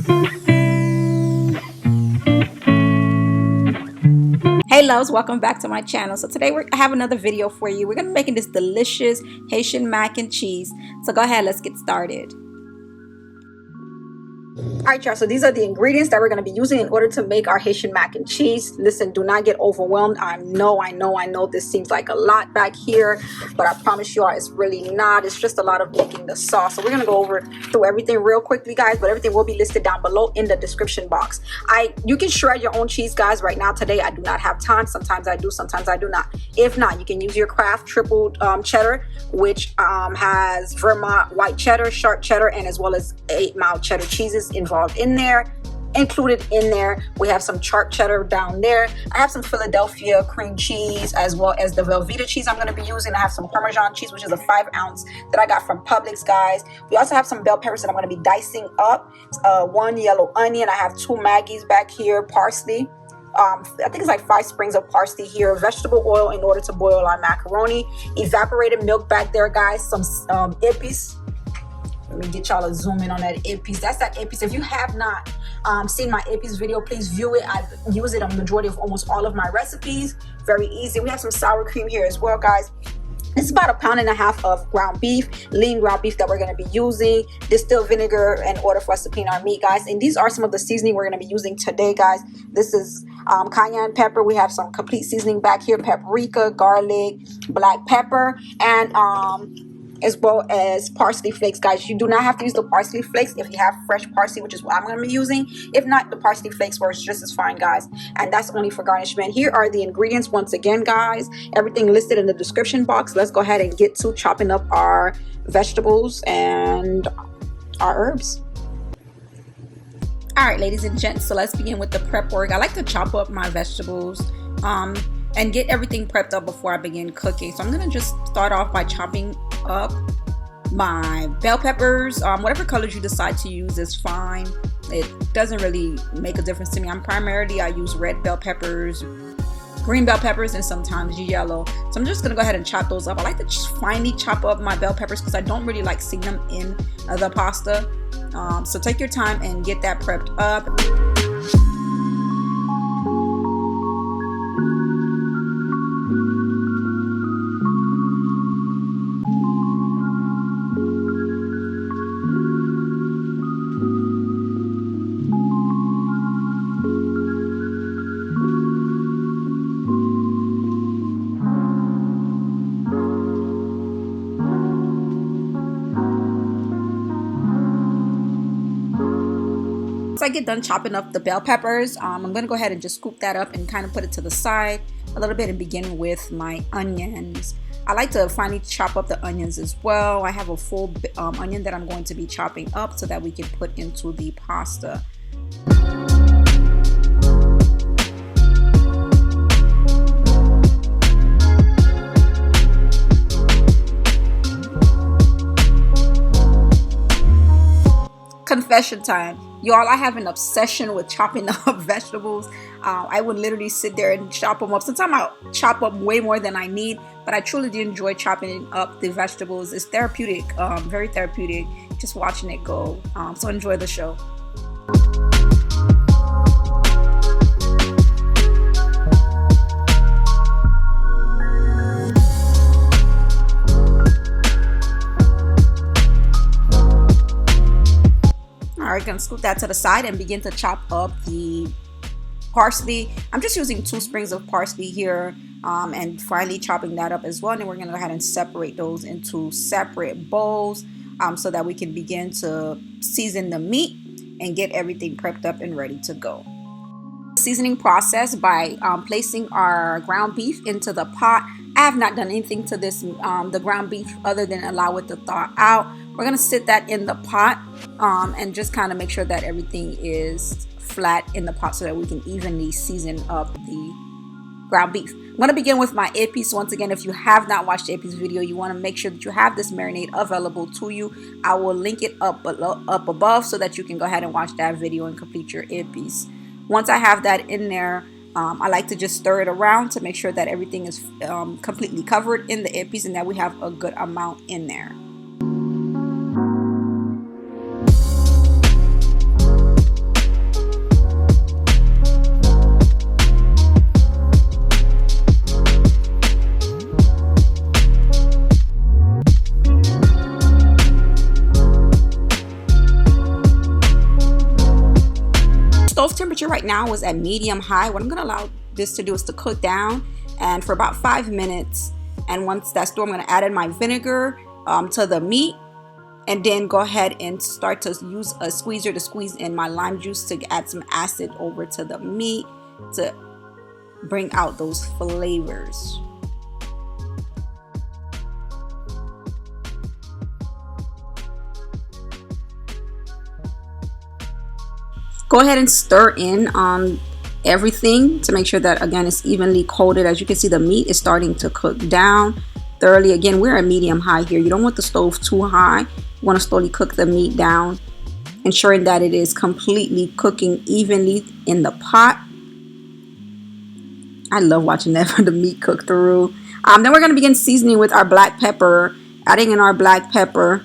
Hey loves, welcome back to my channel. So today I have another video for you. We're going to be making this delicious Haitian mac and cheese. So go ahead, let's get started. Alright y'all, so these are the ingredients that we're going to be using in order to make our Haitian mac and cheese. Listen, do not get overwhelmed. I know this seems like a lot back here, but I promise you all it's really not. It's just a lot of making the sauce. So we're going to go through everything real quickly, guys, but everything will be listed down below in the description box. You can shred your own cheese, guys. Right now today I do not have time. Sometimes I do, sometimes I do not. If not, you can use your Kraft triple cheddar, which has Vermont white cheddar, sharp cheddar, and as well as 8 mild cheddar cheeses included in there. We have some sharp cheddar down there. I have some Philadelphia cream cheese as well as the Velveeta cheese I'm going to be using. I have some Parmesan cheese, which is a 5-ounce that I got from Publix, guys. We also have some bell peppers that I'm going to be dicing up, 1 yellow onion. I have 2 Maggies back here, parsley. I think it's like 5 sprigs of parsley here, vegetable oil in order to boil our macaroni, evaporated milk back there, guys, some epis. Let me get y'all a zoom in on that epis. That's that epis. If you have not seen my epis video, please view it. I use it on the majority of almost all of my recipes. Very easy. We have some sour cream here as well, guys. It's about 1.5 pounds of ground beef, lean ground beef that we're going to be using. Distilled vinegar in order for us to clean our meat, guys. And these are some of the seasoning we're going to be using today, guys. This is cayenne pepper. We have some complete seasoning back here: paprika, garlic, black pepper, and as well as parsley flakes, guys. You do not have to use the parsley flakes if you have fresh parsley, which is what I'm going to be using. If not, the parsley flakes works just as fine, guys, and that's only for garnishment. Here are the ingredients once again, guys. Everything listed in the description box. Let's go ahead and get to chopping up our vegetables and our herbs. All right, ladies and gents, so let's begin with the prep work. I like to chop up my vegetables and get everything prepped up before I begin cooking. So I'm gonna just start off by chopping up my bell peppers. Whatever colors you decide to use is fine. It doesn't really make a difference to me. I use red bell peppers, green bell peppers, and sometimes yellow. So I'm just gonna go ahead and chop those up. I like to finely chop up my bell peppers because I don't really like seeing them in the pasta. So take your time and get that prepped up. I get done chopping up the bell peppers, I'm going to go ahead and just scoop that up and kind of put it to the side a little bit and begin with my onions. I like to finely chop up the onions as well. I have a full onion that I'm going to be chopping up so that we can put into the pasta. Confession time. Y'all, I have an obsession with chopping up vegetables. I would literally sit there and chop them up. Sometimes I chop up way more than I need, but I truly do enjoy chopping up the vegetables. It's therapeutic, very therapeutic, just watching it go. So enjoy the show. Alright, gonna scoop that to the side and begin to chop up the parsley. I'm just using 2 sprigs of parsley here, and finally chopping that up as well. And then we're gonna go ahead and separate those into separate bowls, so that we can begin to season the meat and get everything prepped up and ready to go. Seasoning process by placing our ground beef into the pot. I have not done anything to this the ground beef other than allow it to thaw out. We're gonna sit that in the pot and just kind of make sure that everything is flat in the pot so that we can evenly season up the ground beef. I'm going to begin with my epis. Once again, if you have not watched the epis video, you want to make sure that you have this marinade available to you. I will link it up above so that you can go ahead and watch that video and complete your epis. Once I have that in there, I like to just stir it around to make sure that everything is completely covered in the epis and that we have a good amount in there. stove temperature right now is at medium high. What I'm gonna allow this to do is to cook down and for about 5 minutes. And once that's done, I'm gonna add in my vinegar to the meat, and then go ahead and start to use a squeezer to squeeze in my lime juice to add some acid over to the meat to bring out those flavors. Go ahead and stir in everything to make sure that, again, it's evenly coated. As you can see, the meat is starting to cook down thoroughly. Again, we're at medium high here. You don't want the stove too high. You want to slowly cook the meat down, ensuring that it is completely cooking evenly in the pot. I love watching that for the meat cook through. Then we're going to begin seasoning with our black pepper, adding in our black pepper,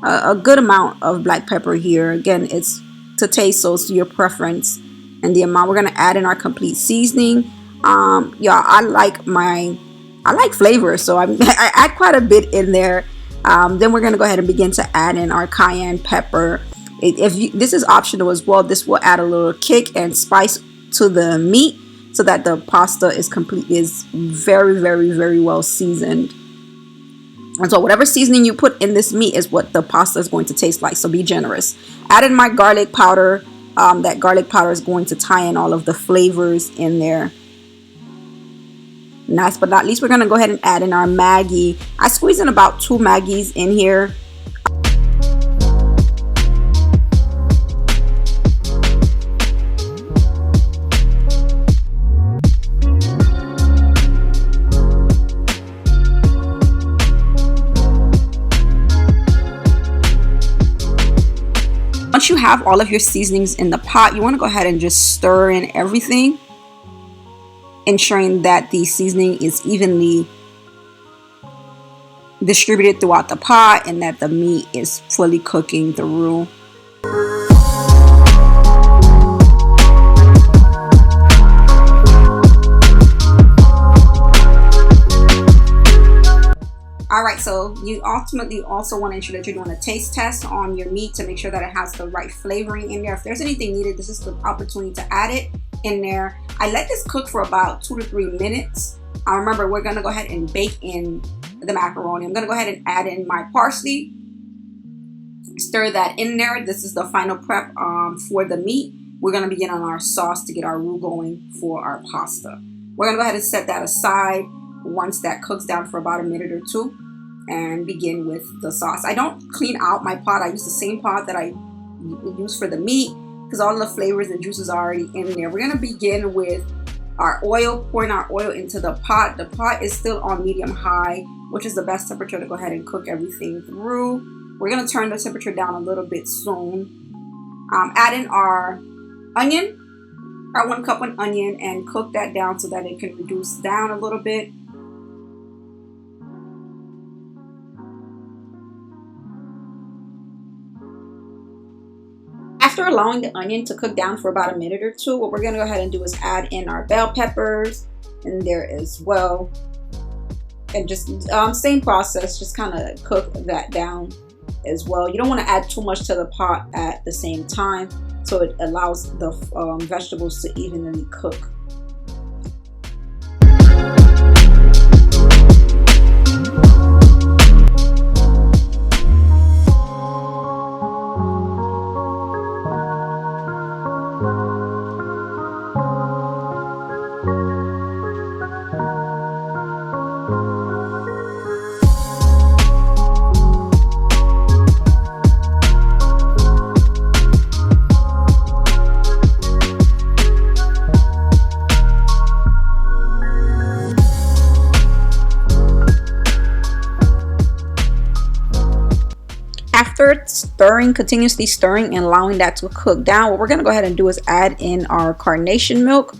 a good amount of black pepper here. Again, it's to taste, so it's your preference and the amount. We're going to add in our complete seasoning. Y'all, I like flavor, so I add quite a bit in there. Then we're going to go ahead and begin to add in our cayenne pepper. This is optional as well. This will add a little kick and spice to the meat so that the pasta is very, very, very well seasoned. And so whatever seasoning you put in this meat is what the pasta is going to taste like, so be generous. Add in my garlic powder. That garlic powder is going to tie in all of the flavors in there. Last but not least, we're going to go ahead and add in our Maggi. I squeeze in about 2 Maggies in here. Once you have all of your seasonings in the pot, you want to go ahead and just stir in everything, ensuring that the seasoning is evenly distributed throughout the pot and that the meat is fully cooking through. Alright, so you ultimately also want to ensure that you're doing a taste test on your meat to make sure that it has the right flavoring in there. If there's anything needed, this is the opportunity to add it in there. I let this cook for about 2 to 3 minutes. Remember, we're going to go ahead and bake in the macaroni. I'm going to go ahead and add in my parsley. Stir that in there. This is the final prep for the meat. We're going to begin on our sauce to get our roux going for our pasta. We're going to go ahead and set that aside once that cooks down for about a minute or two, and begin with the sauce. I don't clean out my pot. I use the same pot that I use for the meat because all the flavors and juices are already in there. We're going to begin with our oil, pouring our oil into the pot. The pot is still on medium high, which is the best temperature to go ahead and cook everything through. We're going to turn the temperature down a little bit soon. Add in our onion, our 1 cup of onion, and cook that down so that it can reduce down a little bit. After allowing the onion to cook down for about a minute or two, what we're going to go ahead and do is add in our bell peppers in there as well. And just same process, just kind of cook that down as well. You don't want to add too much to the pot at the same time, so it allows the vegetables to evenly cook. After stirring, continuously stirring and allowing that to cook down, what we're going to go ahead and do is add in our carnation milk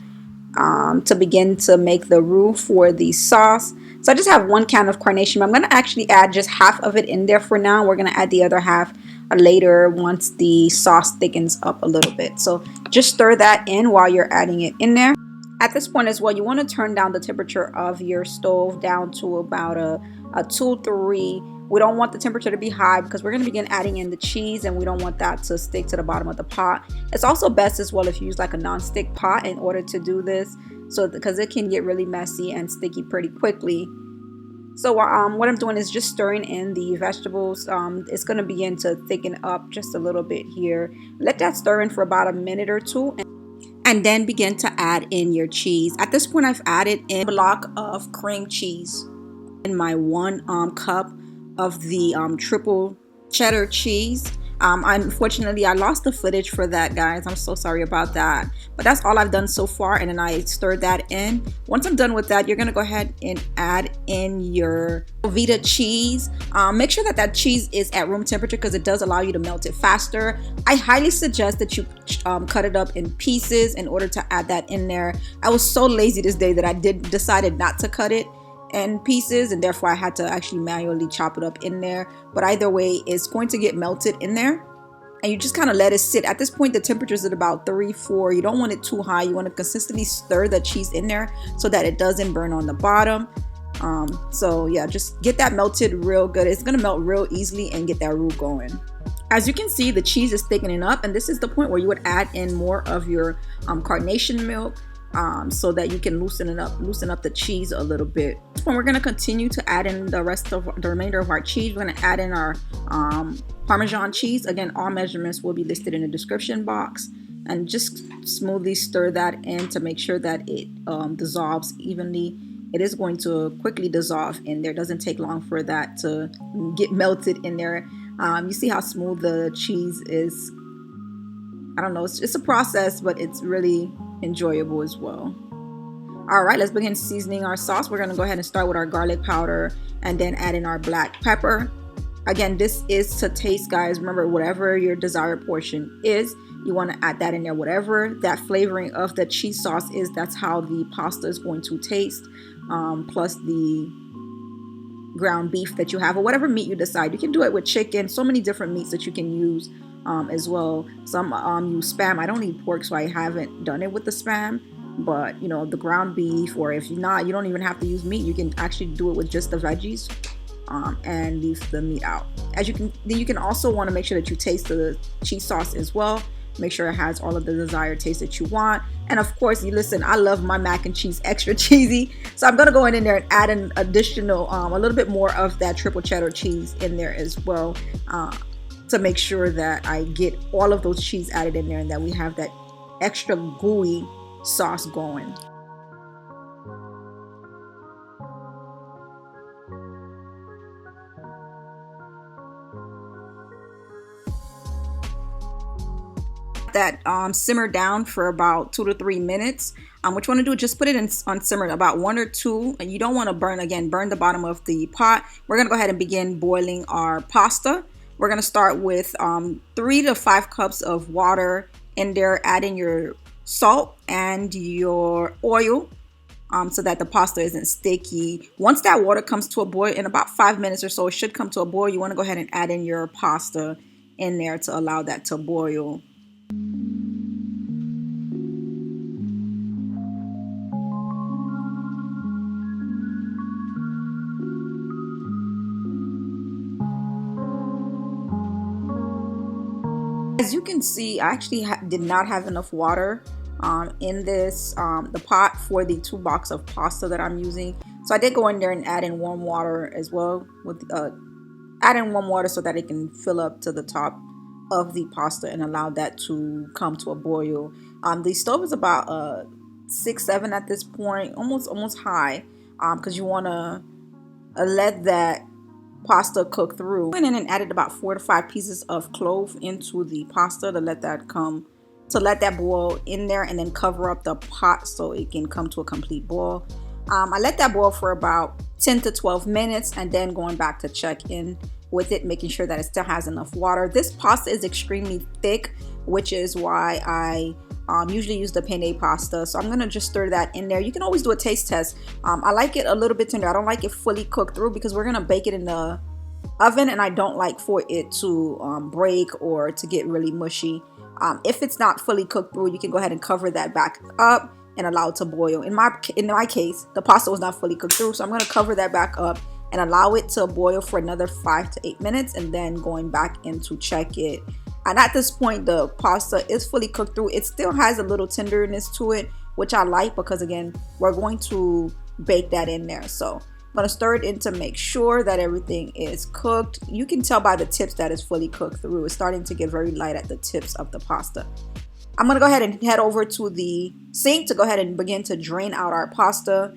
to begin to make the roux for the sauce. So I just have 1 can of carnation milk. I'm going to actually add just half of it in there for now. We're going to add the other half later once the sauce thickens up a little bit. So just stir that in while you're adding it in there. At this point as well, you want to turn down the temperature of your stove down to about a 2-3 We don't want the temperature to be high because we're going to begin adding in the cheese, and we don't want that to stick to the bottom of the pot. It's also best as well if you use like a non-stick pot in order to do this, so because it can get really messy and sticky pretty quickly. So what I'm doing is just stirring in the vegetables. It's going to begin to thicken up just a little bit here. Let that stir in for about a minute or two, and then begin to add in your cheese. At this point, I've added in a block of cream cheese in my 1 cup of the triple cheddar cheese. Unfortunately, I lost the footage for that, guys. I'm so sorry about that. But that's all I've done so far, and then I stirred that in. Once I'm done with that, you're gonna go ahead and add in your velveeta cheese. Make sure that cheese is at room temperature because it does allow you to melt it faster. I highly suggest that you cut it up in pieces in order to add that in there. I was so lazy this day that I decided not to cut it in pieces, and therefore I had to actually manually chop it up in there. But either way, it's going to get melted in there, and you just kind of let it sit. At this point, the temperature is at about 3-4. You don't want it too high. You want to consistently stir the cheese in there so that it doesn't burn on the bottom. So yeah, just get that melted real good. It's gonna melt real easily and get that roux going. As you can see, the cheese is thickening up, and this is the point where you would add in more of your carnation milk, so that you can loosen up the cheese a little bit. When we're going to continue to add in the remainder of our cheese, we're going to add in our Parmesan cheese. Again, all measurements will be listed in the description box, and just smoothly stir that in to make sure that it dissolves evenly. It is going to quickly dissolve in there. It doesn't take long for that to get melted in there. You see how smooth the cheese is. I don't know, it's a process, but it's really enjoyable as well. All right, let's begin seasoning our sauce. We're going to go ahead and start with our garlic powder and then add in our black pepper. Again, this is to taste, guys. Remember, whatever your desired portion is, you want to add that in there. Whatever that flavoring of the cheese sauce is, that's how the pasta is going to taste, plus the ground beef that you have, or whatever meat you decide. You can do it with chicken, so many different meats that you can use as well. Some use Spam. I don't eat pork, so I haven't done it with the Spam, but you know, the ground beef, or if you're not, you don't even have to use meat. You can actually do it with just the veggies and leave the meat out. Then you can also want to make sure that you taste the cheese sauce as well. Make sure it has all of the desired taste that you want. And of course, you listen, I love my mac and cheese extra cheesy, so I'm gonna go in there and add an additional a little bit more of that triple cheddar cheese in there as well, to make sure that I get all of those cheese added in there and that we have that extra gooey sauce going. That simmer down for about 2 to 3 minutes. What you want to do is just put it on simmer about 1 or 2, and you don't want to burn the bottom of the pot. We're gonna go ahead and begin boiling our pasta. We're gonna start with 3 to 5 cups of water in there. Add in your salt and your oil, so that the pasta isn't sticky. Once that water comes to a boil, in about 5 minutes or so, it should come to a boil. You want to go ahead and add in your pasta in there to allow that to boil. As you can see, I actually did not have enough water in this the pot for the 2 boxes of pasta that I'm using. So I did go in there and add in warm water as well, with add in warm water so that it can fill up to the top of the pasta and allow that to come to a boil. The stove is about 6-7 at this point, almost high, because you want to let that pasta cook through. Went in and added about 4 to 5 pieces of clove into the pasta to let that boil in there, and then cover up the pot so it can come to a complete boil. I let that boil for about 10 to 12 minutes, and then going back to check in with it, making sure that it still has enough water. This pasta is extremely thick, which is why I usually use the penne pasta. So I'm gonna just stir that in there. You can always do a taste test. I like it a little bit tender. I don't like it fully cooked through because we're gonna bake it in the oven, and I don't like for it to break or to get really mushy. If it's not fully cooked through, you can go ahead and cover that back up and allow it to boil. In my case, the pasta was not fully cooked through, so I'm gonna cover that back up and allow it to boil for another 5 to 8 minutes, and then going back in to check it. And at this point, the pasta is fully cooked through. It still has a little tenderness to it, which I like because, again, we're going to bake that in there. So I'm going to stir it in to make sure that everything is cooked. You can tell by the tips that it's fully cooked through. It's starting to get very light at the tips of the pasta. I'm going to go ahead and head over to the sink to go ahead and begin to drain out our pasta.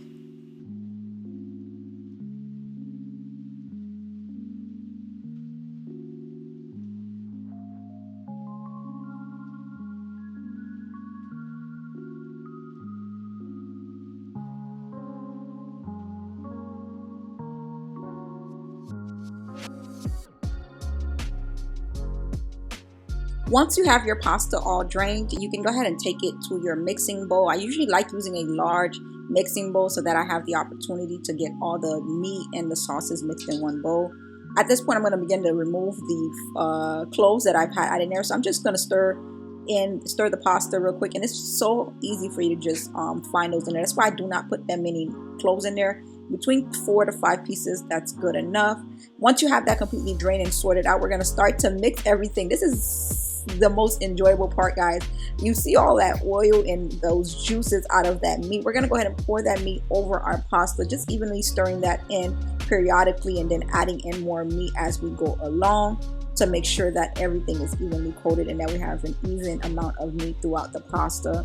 Once you have your pasta all drained, you can go ahead and take it to your mixing bowl. I usually like using a large mixing bowl so that I have the opportunity to get all the meat and the sauces mixed in one bowl. At this point, I'm going to begin to remove the cloves that I've had in there. So I'm just going to stir the pasta real quick, and it's so easy for you to just find those in there. That's why I do not put that many cloves in there. Between 4 to 5 pieces, that's good enough. Once you have that completely drained and sorted out, we're going to start to mix everything. This is the most enjoyable part, guys. You see all that oil and those juices out of that meat. We're going to go ahead and pour that meat over our pasta, just evenly stirring that in periodically, and then adding in more meat as we go along to make sure that everything is evenly coated and that we have an even amount of meat throughout the pasta.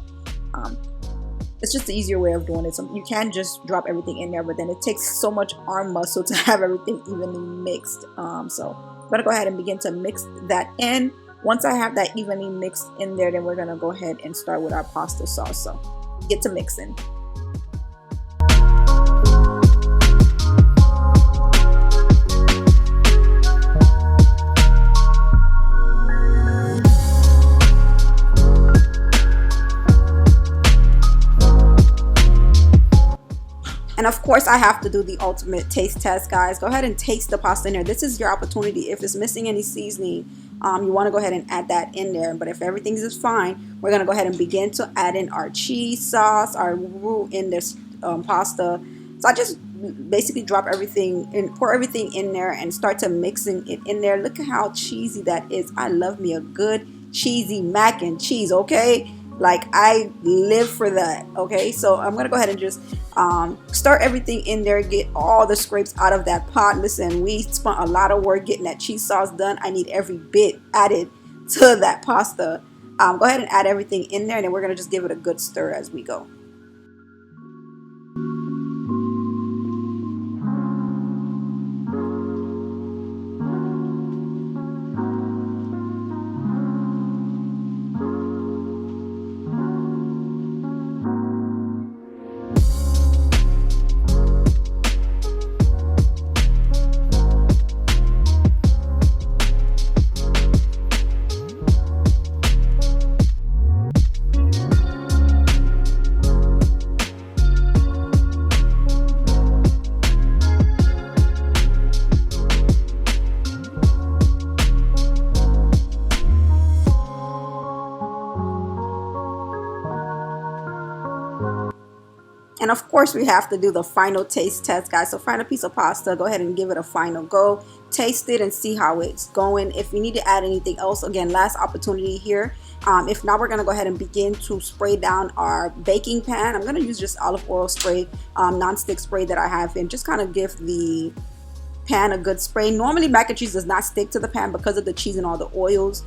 It's just the easier way of doing it. So you can just drop everything in there, but then it takes so much arm muscle to have everything evenly mixed. So I'm going to go ahead and begin to mix that in. Once I have that evenly mixed in there, then we're going to go ahead and start with our pasta sauce. So get to mixing. And of course, I have to do the ultimate taste test, guys. Go ahead and taste the pasta in there. This is your opportunity. If it's missing any seasoning, you want to go ahead and add that in there. But if everything is fine, we're going to go ahead and begin to add in our cheese sauce, our roux in this pasta. So I just basically drop everything and pour everything in there and start to mixing it in there. Look at how cheesy that is. I love me a good cheesy mac and cheese, okay? Like, I live for that, okay? So I'm gonna go ahead and just start everything in there, get all the scrapes out of that pot. Listen, we spent a lot of work getting that cheese sauce done. I need every bit added to that pasta. Go ahead and add everything in there, and then we're gonna just give it a good stir as we go. And of course, we have to do the final taste test, guys. So find a piece of pasta, go ahead and give it a final go. Taste it and see how it's going. If you need to add anything else, again, last opportunity here. If not, we're going to go ahead and begin to spray down our baking pan. I'm going to use just olive oil spray, non-stick spray that I have, and just kind of give the pan a good spray. Normally, mac and cheese does not stick to the pan because of the cheese and all the oils.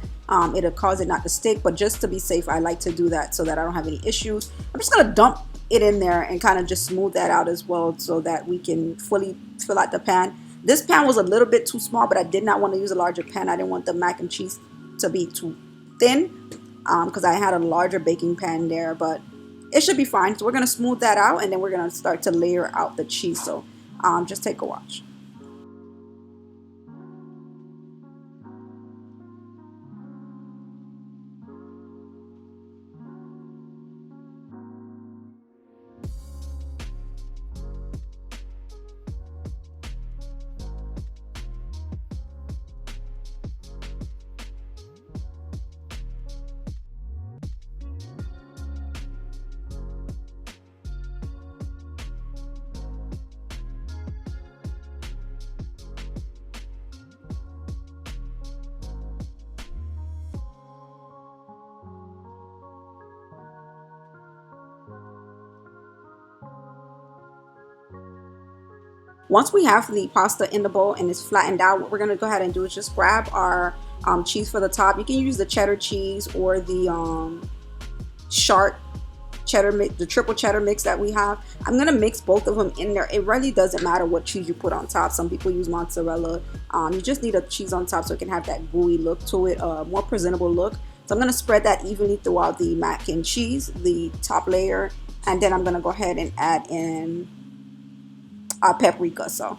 It'll cause it not to stick, but just to be safe, I like to do that so that I don't have any issues. I'm just going to dump it in there and kind of just smooth that out as well so that we can fully fill out the pan. This pan was a little bit too small, but I did not want to use a larger pan. I didn't want the mac and cheese to be too thin because I had a larger baking pan there, but it should be fine. So we're going to smooth that out, and then we're going to start to layer out the cheese. So just take a watch. Once we have the pasta in the bowl and it's flattened out, what we're going to go ahead and do is just grab our cheese for the top. You can use the cheddar cheese or the sharp cheddar mix, the triple cheddar mix that we have. I'm going to mix both of them in there. It really doesn't matter what cheese you put on top. Some people use mozzarella. You just need a cheese on top so it can have that gooey look to it, more presentable look. So I'm going to spread that evenly throughout the mac and cheese, the top layer, and then I'm going to go ahead and add in our paprika. So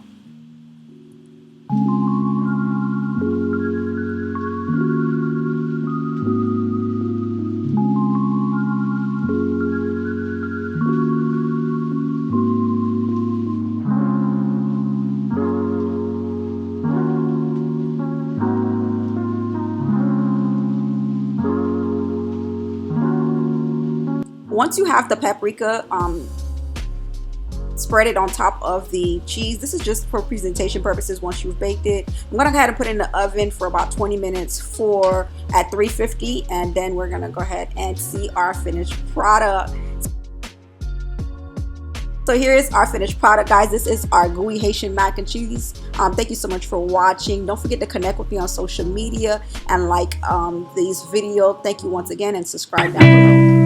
once you have the paprika spread it on top of the cheese. This is just for presentation purposes. Once you've baked it, I'm gonna go ahead and put it in the oven for about 20 minutes at 350, and then we're gonna go ahead and see our finished product. So here is our finished product, guys. This is our gooey Haitian mac and cheese. Thank you so much for watching. Don't forget to connect with me on social media and like this video. Thank you once again, and subscribe down below.